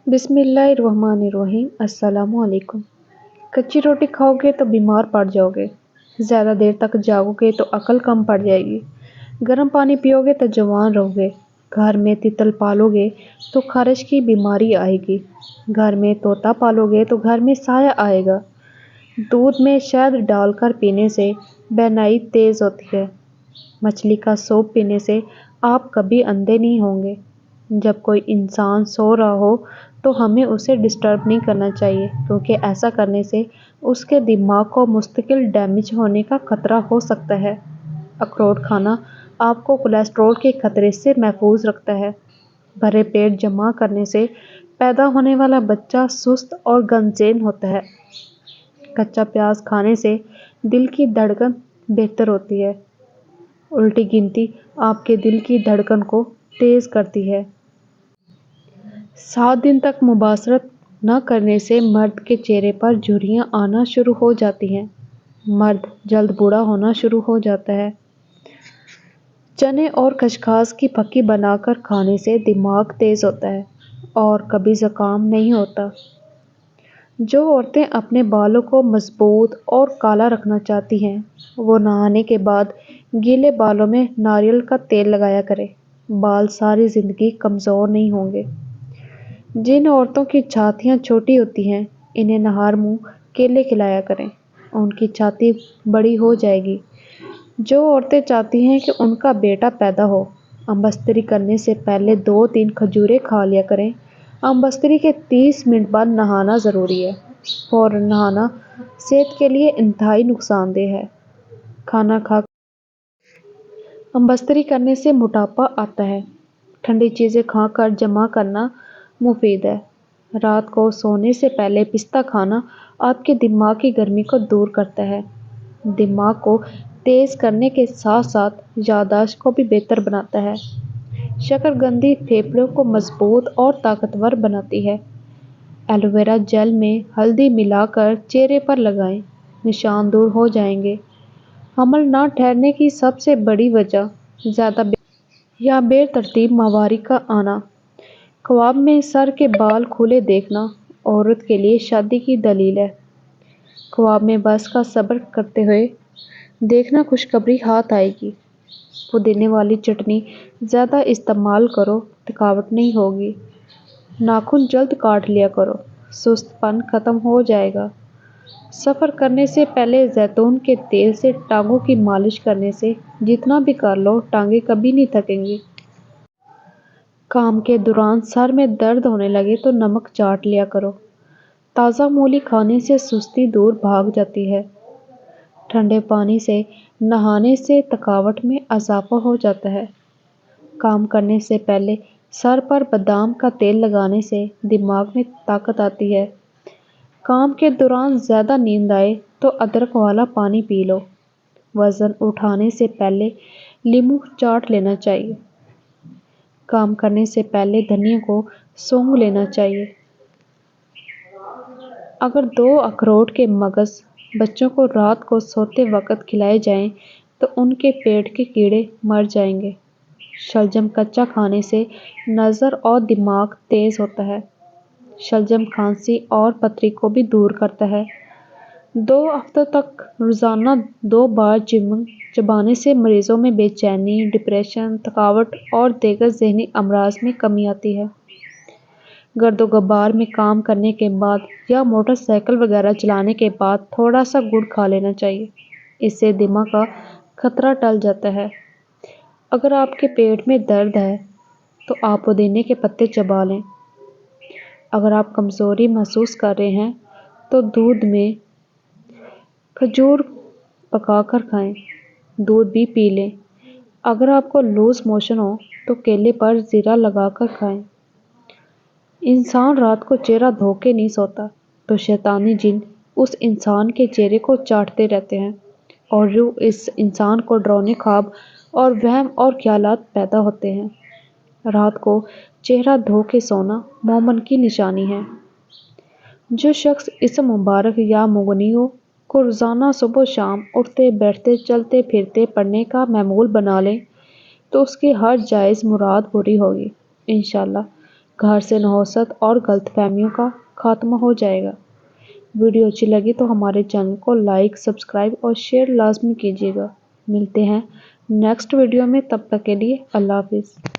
بسم اللہ الرحمن الرحیم۔ السلام علیکم۔ کچی روٹی کھاؤ گے تو بیمار پڑ جاؤ گے، زیادہ دیر تک جاگو گے تو عقل کم پڑ جائے گی، گرم پانی پیو گے تو جوان رہو گے، گھر میں تیتل پالو گے تو خارش کی بیماری آئے گی، گھر میں طوطا پالو گے تو گھر میں سایہ آئے گا، دودھ میں شہد ڈال کر پینے سے بینائی تیز ہوتی ہے، مچھلی کا سوپ پینے سے آپ کبھی اندھے نہیں ہوں گے۔ جب کوئی انسان سو رہا ہو تو ہمیں اسے ڈسٹرب نہیں کرنا چاہیے، کیونکہ ایسا کرنے سے اس کے دماغ کو مستقل ڈیمیج ہونے کا خطرہ ہو سکتا ہے۔ اخروٹ کھانا آپ کو کولیسٹرول کے خطرے سے محفوظ رکھتا ہے۔ بھرے پیٹ جمع کرنے سے پیدا ہونے والا بچہ سست اور غمگین ہوتا ہے۔ کچا پیاز کھانے سے دل کی دھڑکن بہتر ہوتی ہے۔ الٹی گنتی آپ کے دل کی دھڑکن کو تیز کرتی ہے۔ 7 دن تک مباشرت نہ کرنے سے مرد کے چہرے پر جھریاں آنا شروع ہو جاتی ہیں۔ مرد جلد بوڑھا ہونا شروع ہو جاتا ہے۔ چنے اور خسخاس کی پھکی بنا کر کھانے سے دماغ تیز ہوتا ہے اور کبھی زکام نہیں ہوتا۔ جو عورتیں اپنے بالوں کو مضبوط اور کالا رکھنا چاہتی ہیں وہ نہانے کے بعد گیلے بالوں میں ناریل کا تیل لگایا کریں، بال ساری زندگی کمزور نہیں ہوں گے۔ جن عورتوں کی چھاتیاں چھوٹی ہوتی ہیں انہیں نہار منہ کیلے کھلایا کریں، ان کی چھاتی بڑی ہو جائے گی۔ جو عورتیں چاہتی ہیں کہ ان کا بیٹا پیدا ہو، امبستری کرنے سے پہلے 2-3 کھجوریں کھا لیا کریں۔ امبستری کے 30 منٹ بعد نہانا ضروری ہے۔ فوراً نہانا صحت کے لیے انتہائی نقصان دہ ہے۔ کھانا کھا امبستری کرنے سے موٹاپا آتا ہے۔ ٹھنڈی چیزیں کھا کر جمع کرنا مفید ہے۔ رات کو سونے سے پہلے پستہ کھانا آپ کے دماغ کی گرمی کو دور کرتا ہے، دماغ کو تیز کرنے کے ساتھ ساتھ یادداشت کو بھی بہتر بناتا ہے۔ شکرقندی پھیپھڑوں کو مضبوط اور طاقتور بناتی ہے۔ ایلو ویرا جیل میں ہلدی ملا کر چہرے پر لگائیں، نشان دور ہو جائیں گے۔ حمل نہ ٹھہرنے کی سب سے بڑی وجہ زیادہ یا بے ترتیب ماہواری کا آنا۔ خواب میں سر کے بال کھلے دیکھنا عورت کے لیے شادی کی دلیل ہے۔ خواب میں بس کا سفر کرتے ہوئے دیکھنا خوشخبری ہاتھ آئے گی۔ پودینے والی چٹنی زیادہ استعمال کرو، تھکاوٹ نہیں ہوگی۔ ناخن جلد کاٹ لیا کرو، سست پن ختم ہو جائے گا۔ سفر کرنے سے پہلے زیتون کے تیل سے ٹانگوں کی مالش کرنے سے جتنا بھی کر لو ٹانگیں کبھی نہیں تھکیں گی۔ کام کے دوران سر میں درد ہونے لگے تو نمک چاٹ لیا کرو۔ تازہ مولی کھانے سے سستی دور بھاگ جاتی ہے۔ ٹھنڈے پانی سے نہانے سے تھکاوٹ میں اضافہ ہو جاتا ہے۔ کام کرنے سے پہلے سر پر بادام کا تیل لگانے سے دماغ میں طاقت آتی ہے۔ کام کے دوران زیادہ نیند آئے تو ادرک والا پانی پی لو۔ وزن اٹھانے سے پہلے لیموں چاٹ لینا چاہیے۔ کام کرنے سے پہلے دھنیا کو سونگھ لینا چاہیے۔ اگر 2 اخروٹ کے مغز بچوں کو رات کو سوتے وقت کھلائے جائیں تو ان کے پیٹ کے کیڑے مر جائیں گے۔ شلجم کچا کھانے سے نظر اور دماغ تیز ہوتا ہے۔ شلجم کھانسی اور پتھری کو بھی دور کرتا ہے۔ 2 ہفتوں تک روزانہ 2 بار چبانے سے مریضوں میں بے چینی، ڈپریشن، تھکاوٹ اور دیگر ذہنی امراض میں کمی آتی ہے۔ گرد و غبار میں کام کرنے کے بعد یا موٹر سائیکل وغیرہ چلانے کے بعد تھوڑا سا گڑ کھا لینا چاہیے، اس سے دمہ کا خطرہ ٹل جاتا ہے۔ اگر آپ کے پیٹ میں درد ہے تو آپ پودینے کے پتے چبا لیں۔ اگر آپ کمزوری محسوس کر رہے ہیں تو دودھ میں کھجور پکا کر کھائیں، دودھ بھی پی لیں۔ اگر آپ کو لوز موشن ہو تو کیلے پر زیرہ لگا کر کھائیں۔ انسان رات کو چہرہ دھو کے نہیں سوتا تو شیطانی جن اس انسان کے چہرے کو چاٹتے رہتے ہیں اور یوں اس انسان کو ڈراؤنے خواب اور وہم اور خیالات پیدا ہوتے ہیں۔ رات کو چہرہ دھو کے سونا مومن کی نشانی ہے۔ جو شخص اس مبارک یا مغنیوں کو روزانہ صبح و شام اٹھتے بیٹھتے چلتے پھرتے پڑھنے کا معمول بنا لے تو اس کی ہر جائز مراد پوری ہوگی انشاءاللہ۔ گھر سے نحوست اور غلط فہمیوں کا خاتمہ ہو جائے گا۔ ویڈیو اچھی لگی تو ہمارے چینل کو لائک، سبسکرائب اور شیئر لازمی کیجیے گا۔ ملتے ہیں نیکسٹ ویڈیو میں، تب تک کے لیے اللہ حافظ۔